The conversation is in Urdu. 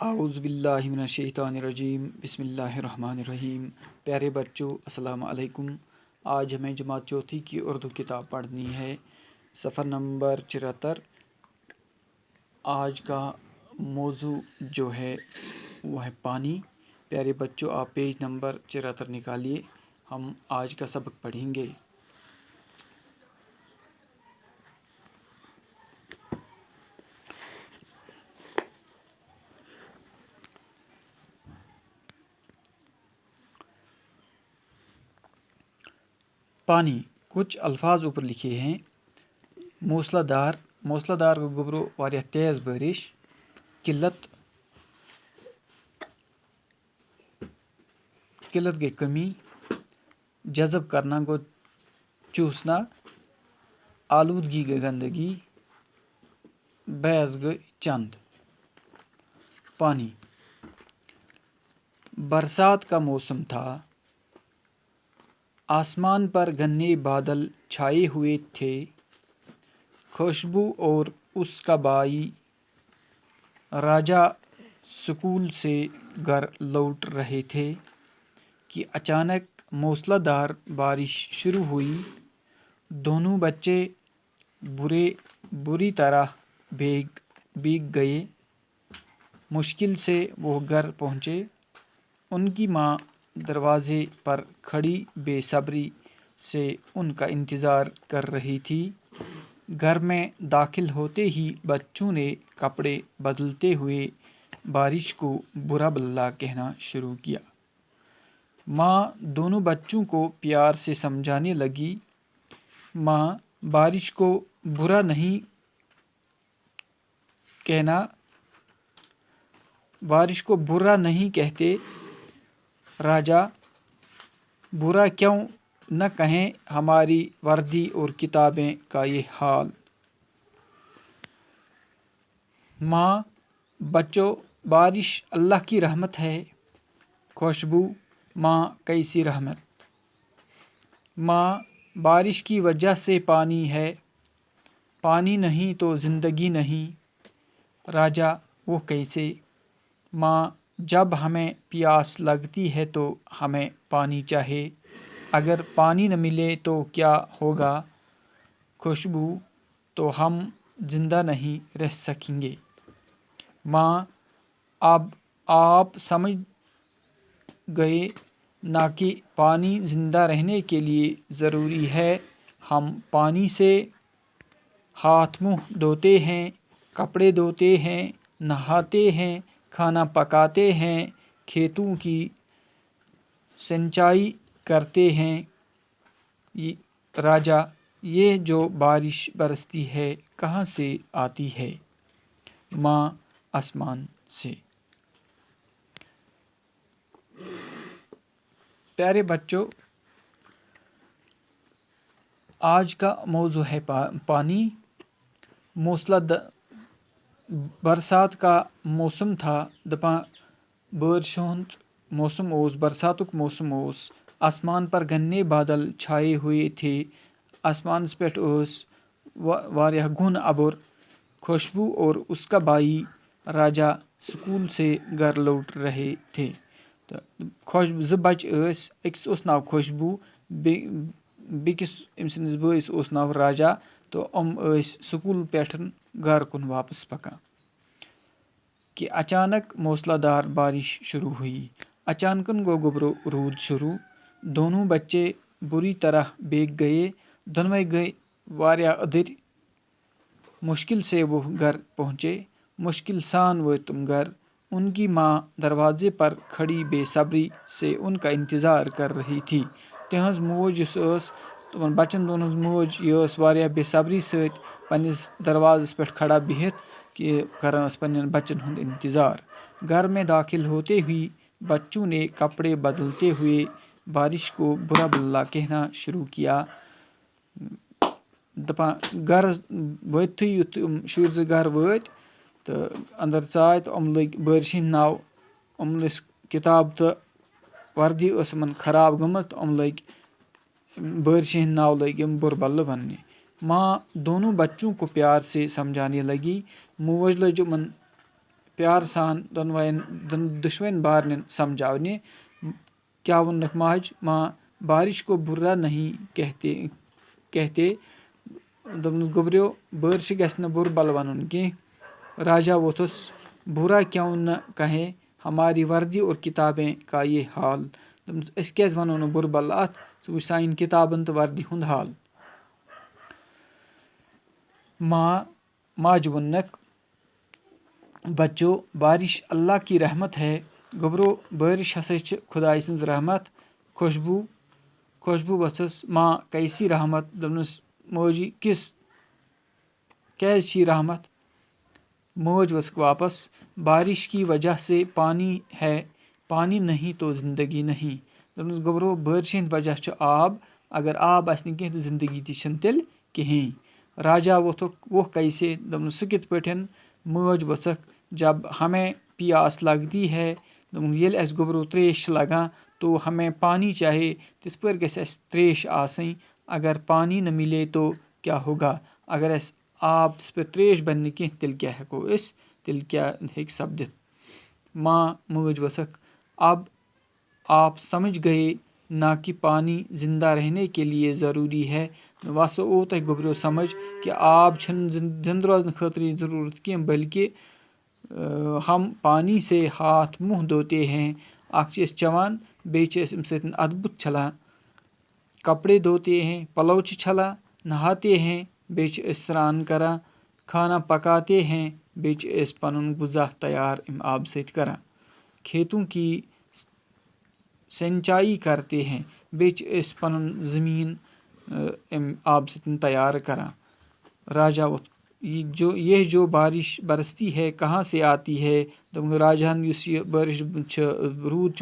اعوذ باللہ من الشیطان الرجیم بسم اللہ الرحمن الرحیم۔ پیارے بچوں السلام علیکم۔ آج ہمیں جماعت چوتھی کی اردو کتاب پڑھنی ہے، صفحہ نمبر 74۔ آج کا موضوع جو ہے وہ ہے پانی۔ پیارے بچوں آپ پیج نمبر 74 نکالیے، ہم آج کا سبق پڑھیں گے۔ پانی، کچھ الفاظ اوپر لکھے ہیں۔ موسلا دار کو گبرو واریاہ تیز بارش، قلت گئی کمی، جذب کرنا گو چوسنا، آلودگی گئی گندگی، بیس گئی چند۔ پانی، برسات کا موسم تھا، آسمان پر گھنے بادل چھائے ہوئے تھے، خوشبو اور اس کا بھائی راجا سکول سے گھر لوٹ رہے تھے کہ اچانک موسلا دار بارش شروع ہوئی۔ دونوں بچے بری طرح بھیگ گئے۔ مشکل سے وہ گھر پہنچے۔ ان کی ماں دروازے پر کھڑی بے صبری سے ان کا انتظار کر رہی تھی۔ گھر میں داخل ہوتے ہی بچوں نے کپڑے بدلتے ہوئے بارش کو برا بھلا کہنا شروع کیا۔ ماں دونوں بچوں کو پیار سے سمجھانے لگی، ماں بارش کو برا نہیں کہتے، راجا برا کیوں نہ کہیں، ہماری وردی اور کتابیں کا یہ حال۔ ماں، بچوں بارش اللہ کی رحمت ہے۔ خوشبو، ماں کیسی رحمت۔ ماں، بارش کی وجہ سے پانی ہے، پانی نہیں تو زندگی نہیں۔ راجا، وہ کیسے؟ ماں، جب ہمیں پیاس لگتی ہے تو ہمیں پانی چاہیے، اگر پانی نہ ملے تو کیا ہوگا؟ خوشبو، تو ہم زندہ نہیں رہ سکیں گے۔ ماں، اب آپ سمجھ گئے نا کہ پانی زندہ رہنے کے لیے ضروری ہے۔ ہم پانی سے ہاتھ منہ دھوتے ہیں، کپڑے دھوتے ہیں، نہاتے ہیں، کھانا پکاتے ہیں، کھیتوں کی سینچائی کرتے ہیں۔ راجا، یہ جو بارش برستی ہے کہاں سے آتی ہے؟ ماں، آسمان سے۔ پیارے بچوں، آج کا موضوع ہے پانی۔ برسات کا موسم تھا، دپان بارش ہند موسم اوس، برساتک موسم اوس، آسمان پر گھنے بادل چھائے ہوئے تھے، آسمانس پہ واریاہ گھن ابر۔ خوشبو اور اس کا بھائی راجا سکول سے گھر لوٹ رہے تھے۔ زٕ بچہ ٲسۍ، أکِس اوس ناو خوشبو، بیٚکِس أمۍ سٕنٛدِس بٲیِس اوس ناو راجا، تہٕ یِم ٲسۍ سکول پٮ۪ٹھ گھر کُن واپس پکان کہ اچانک موسلا دار بارش شروع ہوئی۔ اچانکن گو گبرو رود شروع۔ دونوں بچے بری طرح بھیگ گئے، دونوے گئے واریاہ ادھر۔ مشکل سے وہ گھر پہنچے، مشکل سان وٲتۍ تم گھر۔ ان کی ماں دروازے پر کھڑی بے صبری سے ان کا انتظار کر رہی تھی۔ تہنٛز موج یُس ٲس، تمن بچن دۄن ہٕنٛز موج یہِ ٲس واریاہ بے صبری سۭتۍ پننِس دروازس پٮ۪ٹھ کھڑا بِہِتھ کہ کران ٲس پننٮ۪ن بچن ہُنٛد انتظار۔ گھر میں داخل ہوتے ہی بچوں نے کپڑے بدلتے ہوئے بارش کو برا بھلا کہنا شروع کیا۔ دپان گھر وٲتتھٕے یُتھ یِم شُرۍ زٕ گھر وٲتۍ تہٕ اندر ژاے تہٕ یِم لٔگۍ بٲرشہِ ہٕنٛدۍ ناو، یِم ٲسۍ کتاب تہٕ وردی ٲس یِمن خراب گٔمٕژ تہٕ یِم لٔگۍ بٲرشہِ ہٕنٛدۍ ناو لٔگۍ یِم بُرٕ بلہٕ وننہِ۔ ماں دونوں بچوں کو پیار سے سمجھانے لگی۔ موج لٔج یِمن پیار سان دشوین بارنن سمجھاونے کیا ونک ماج ماں بارش کو برا نہیں کہتے دپنس گوبریو بارش گژھِ نہٕ بُرٕ بل ونُن کینٛہہ راجا ووتھُس برا کیوں نہ کہیں ہماری وردی اور کتابیں کا یہ حال دپنس أسۍ کیازِ ونو نہٕ بُرٕ بل اتھ ژٕ وٕچھ سانٮ۪ن کتابن تہٕ وردی ہُنٛد حال ماجہِ ووٚننکھ بچو بارش اللہ کی رحمت ہے گوبرو بارش ہسا چھِ خۄداے سٕنٛز رحمت خوشبوٗ ؤژھٕس ماں کیسی رحمت دپنس ماجی کیازِ چھِ یہِ رحمت مٲج ؤژھٕکھ واپس بارش کی وجہ سے پانی ہے پانی نہیں تو زندگی نہیں دپنس گوبرو بٲرشہِ ہِنٛدِ وجہ چھُ آب اگر آب آسہِ نہٕ کینٛہہ تہٕ زندگی تہِ چھنہٕ تیٚلہِ کِہیٖنۍ راجا ووٚتھُکھ وہ کیسے دپنس سُہ کِتھ پٲٹھۍ مٲج ؤژھٕکھ جب ہمیں پیاس لگتی ہے دوٚپُن ییٚلہِ اَسہِ گوبرو ترٛیش چھِ لگان تو ہمیں پانی چاہے تِژھ پٲرۍ گژھِ اَسہِ ترٛیش آسٕنۍ اگر پانی نہ ملے تو کیا ہوگا اگر اَسہِ آب تِژھ پٲرۍ ترٛیش بنہِ نہٕ کینٛہہ تیٚلہِ کیاہ ہٮ۪کو أسۍ تیٚلہِ کیاہ ہیٚکہِ سپدِتھ مٲج ؤژھٕکھ اب آپ سمجھ گئے نہ کہ پانی زندہ رہنے کے لیے ضروری ہے وۄنۍ ہسا اوٚو تۄہہِ گوبریو سمجھ کہ آب چھنہٕ زندٕ روزنہٕ خٲطرٕ ضروٗرت کینٛہہ بلکہ ہم پانی سے ہاتھ منہ دھوتے ہیں اکھ چھِ أسۍ چٮ۪وان بیٚیہِ چھِ أسۍ اَمہِ سۭتۍ اَتھٕ بُتھ چھلان کپڑے دھوتے ہیں پلو چھِ چھلان نہاتے ہیں بیٚیہِ چھِ أسۍ سرٛان کران کھانا پکاتے ہیں بیٚیہِ چھِ أسۍ پنُن غذا تیار اَمہِ آبہٕ سۭتۍ کران کھیتوں کی سینچائی کرتے ہیں بیٚیہِ چھِ أسۍ پنُن زٔمیٖن اَمہِ آبہٕ سۭتۍ تیار کران راجا یہ جو بارش برستی ہے کہاں سے آتی ہے دوٚپُن راجاہن یُس یہِ بٲرِش چھِ روٗد چھِ